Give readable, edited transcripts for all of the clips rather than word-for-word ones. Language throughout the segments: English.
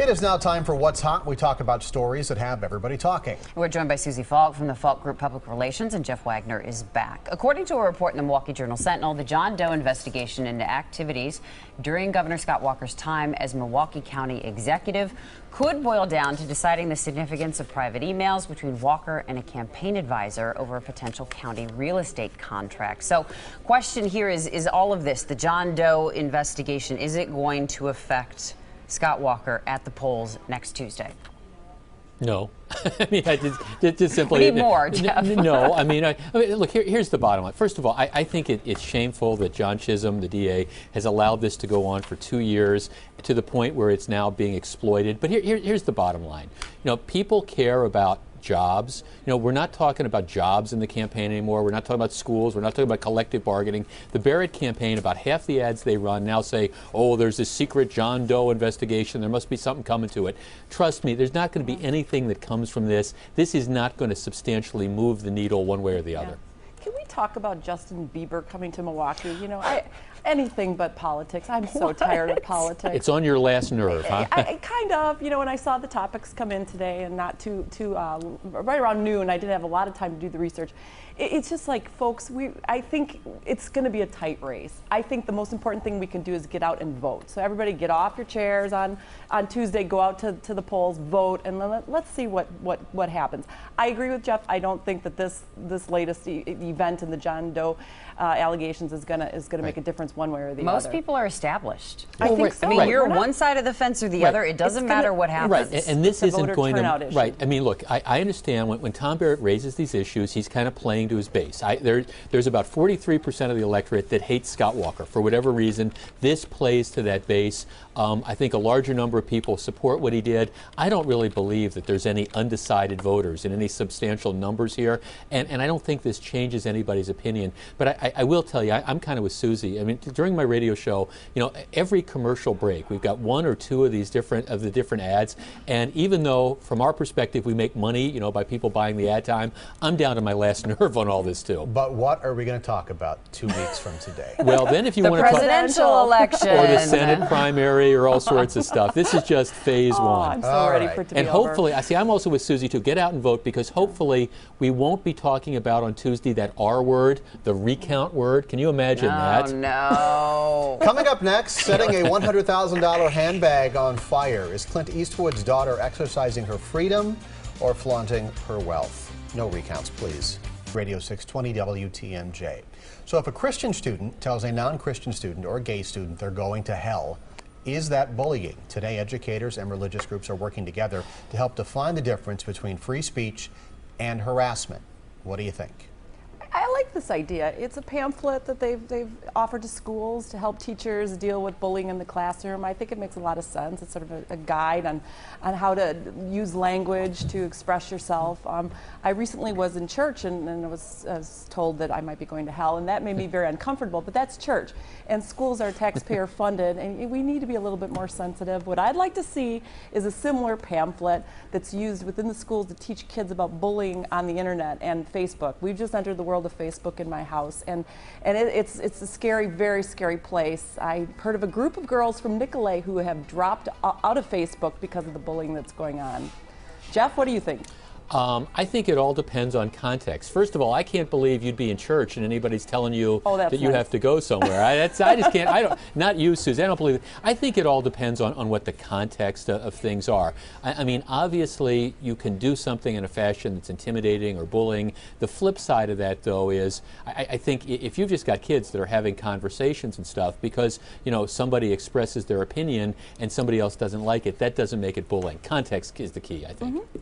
It is now time for What's Hot. We talk about stories that have everybody talking. We're joined by Susie Falk from the Falk Group Public Relations, and Jeff Wagner is back. According to a report in the Milwaukee Journal-Sentinel, the John Doe investigation into activities during Governor Scott Walker's time as Milwaukee County executive could boil down to deciding the significance of private emails between Walker and a campaign advisor over a potential county real estate contract. So, question here is all of this, the John Doe investigation, is it going to affect Scott Walker at the polls next Tuesday? No. I mean, I just simply... We need more, Jeff. No, I mean, look, here's the bottom line. First of all, I think it's shameful that John Chisholm, the DA, has allowed this to go on for 2 years to the point where it's now being exploited. But here's the bottom line. You know, people care about jobs. You know, we're not talking about jobs in the campaign anymore. We're not talking about schools. We're not talking about collective bargaining. The Barrett campaign, about half the ads they run now say, oh, there's this secret John Doe investigation. There must be something coming to it. Trust me, there's not going to be anything that comes from this. This is not going to substantially move the needle one way or the other. Can we talk about Justin Bieber coming to Milwaukee? You know, anything but politics. I'm so tired of politics. It's on your last nerve, huh? I kind of, you know, when I saw the topics come in today and not right around noon, I didn't have a lot of time to do the research. It's just like, folks, I think it's going to be a tight race. I think the most important thing we can do is get out and vote. So everybody get off your chairs on Tuesday, go out to the polls, vote, and let's see what happens. I agree with Jeff. I don't think that this latest event in the John Doe allegations is gonna make a difference one way or the other. Most people are established. I think so. I mean, you're one side of the fence or the other. It doesn't matter what happens. Right, and this isn't going to... Issue. Right, I mean, look, I understand when Tom Barrett raises these issues, he's kind of playing to his base. There's about 43% of the electorate that hates Scott Walker for whatever reason. This plays to that base. I think a larger number of people support what he did. I don't really believe that there's any undecided voters in any substantial numbers here, and I don't think this changes anybody's opinion. But I will tell you, I'm kind of with Susie. I mean, during my radio show, you know, every commercial break, we've got one or two of these different ads, and even though from our perspective we make money, you know, by people buying the ad time, I'm down to my last nerve on all this too. But what are we going to talk about 2 weeks from today? Well, then if you want to talk... The presidential election. Or the Senate primary or all sorts of stuff. This is just phase one. I'm so ready for it to be over. And hopefully, I'm also with Susie too, get out and vote, because hopefully we won't be talking about on Tuesday that R word, the recount word. Can you imagine that? No. Coming up next, setting a $100,000 handbag on fire. Is Clint Eastwood's daughter exercising her freedom or flaunting her wealth? No recounts, please. Radio 620 WTMJ. So if a Christian student tells a non-Christian student or a gay student they're going to hell, is that bullying? Today, educators and religious groups are working together to help define the difference between free speech and harassment. What do you think? I like this idea. It's a pamphlet that they've offered to schools to help teachers deal with bullying in the classroom. I think it makes a lot of sense. It's sort of a guide on how to use language to express yourself. I recently was in church and I was told that I might be going to hell, and that made me very uncomfortable, but that's church. And schools are taxpayer funded, and we need to be a little bit more sensitive. What I'd like to see is a similar pamphlet that's used within the schools to teach kids about bullying on the internet and Facebook. We've just entered the world of Facebook in my house, and it's a scary, very scary place. I heard of a group of girls from Nicolay who have dropped out of Facebook because of the bullying that's going on. Jeff, what do you think? I think it all depends on context. First of all, I can't believe you'd be in church and anybody's telling you that you have to go somewhere. I just can't. Not you, Susie. I don't believe it. I think it all depends on what the context of things are. I mean, obviously, you can do something in a fashion that's intimidating or bullying. The flip side of that, though, is I think if you've just got kids that are having conversations and stuff because, you know, somebody expresses their opinion and somebody else doesn't like it, that doesn't make it bullying. Context is the key, I think. Mm-hmm.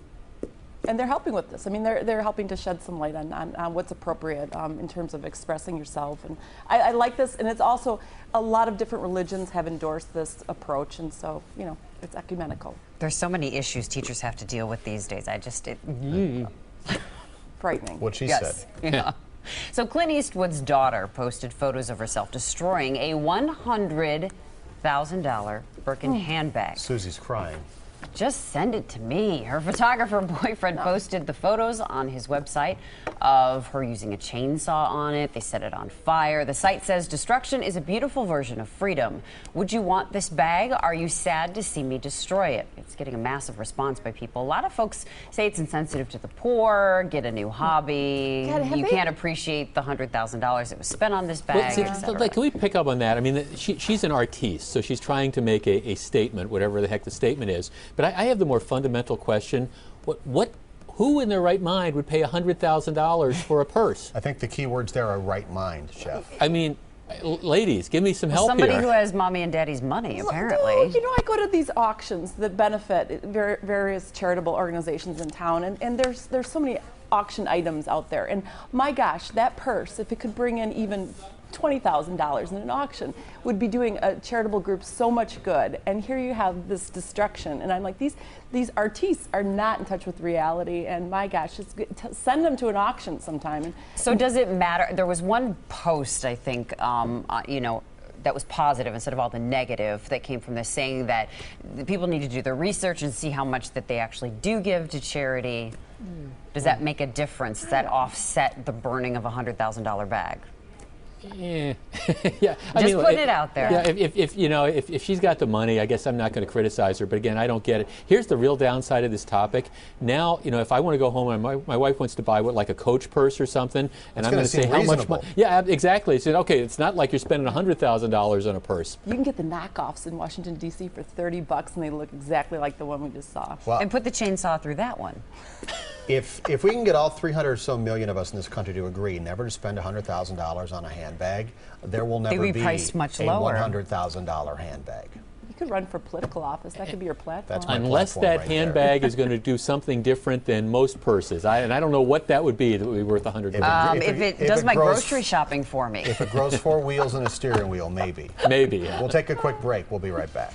And they're helping with this. I mean, they're helping to shed some light on what's appropriate in terms of expressing yourself. And I like this, and it's also a lot of different religions have endorsed this approach, and so, you know, it's ecumenical. There's so many issues teachers have to deal with these days. Frightening. What she said. Yeah. So Clint Eastwood's daughter posted photos of herself destroying a $100,000 Birkin handbag. Susie's crying. Just send it to me. Her photographer boyfriend posted the photos on his website of her using a chainsaw on it. They set it on fire. The site says destruction is a beautiful version of freedom. Would you want this bag? Are you sad to see me destroy it? It's getting a massive response by people. A lot of folks say it's insensitive to the poor, get a new hobby. God, you can't appreciate the $100,000 that was spent on this bag, Well, see, like, can we pick up on that? I mean, she's an artiste, so she's trying to make a statement, whatever the heck the statement is. But I have the more fundamental question: who in their right mind would pay $100,000 for a purse? I think the key words there are right mind, Chef. I mean, ladies, give me some help Somebody here. who has mommy and daddy's money, apparently. No, you know, I go to these auctions that benefit various charitable organizations in town, and there's so many auction items out there. And my gosh, that purse, if it could bring in even $20,000 in an auction, would be doing a charitable group so much good. And here you have this destruction, and I'm like, these artistes are not in touch with reality. And my gosh, just send them to an auction sometime. So does it matter? There was one post, I think, you know, that was positive instead of all the negative that came from this, saying that the people need to do their research and see how much that they actually do give to charity. Does that make a difference? Does that offset the burning of a $100,000 bag? Yeah. Just putting it out there. Yeah, if she's got the money, I guess I'm not going to criticize her. But again, I don't get it. Here's the real downside of this topic. Now, you know, if I want to go home and my wife wants to buy like a Coach purse or something, and I'm going to say how much money. Yeah, exactly. So okay, it's not like you're spending $100,000 on a purse. You can get the knockoffs in Washington D.C. for $30, and they look exactly like the one we just saw. Well, And put the chainsaw through that one. If we can get all 300 or so million of us in this country to agree never to spend $100,000 on a handbag, there will never They'd be be priced much a lower. $100,000 handbag. You could run for political office. That could be your platform. That's my Unless platform that right there. handbag is going to do something different than most purses. And I don't know what that would be that would be worth $100. If it does my grocery shopping for me. If it grows 4 wheels and a steering wheel, maybe. Maybe. Yeah. We'll take a quick break. We'll be right back.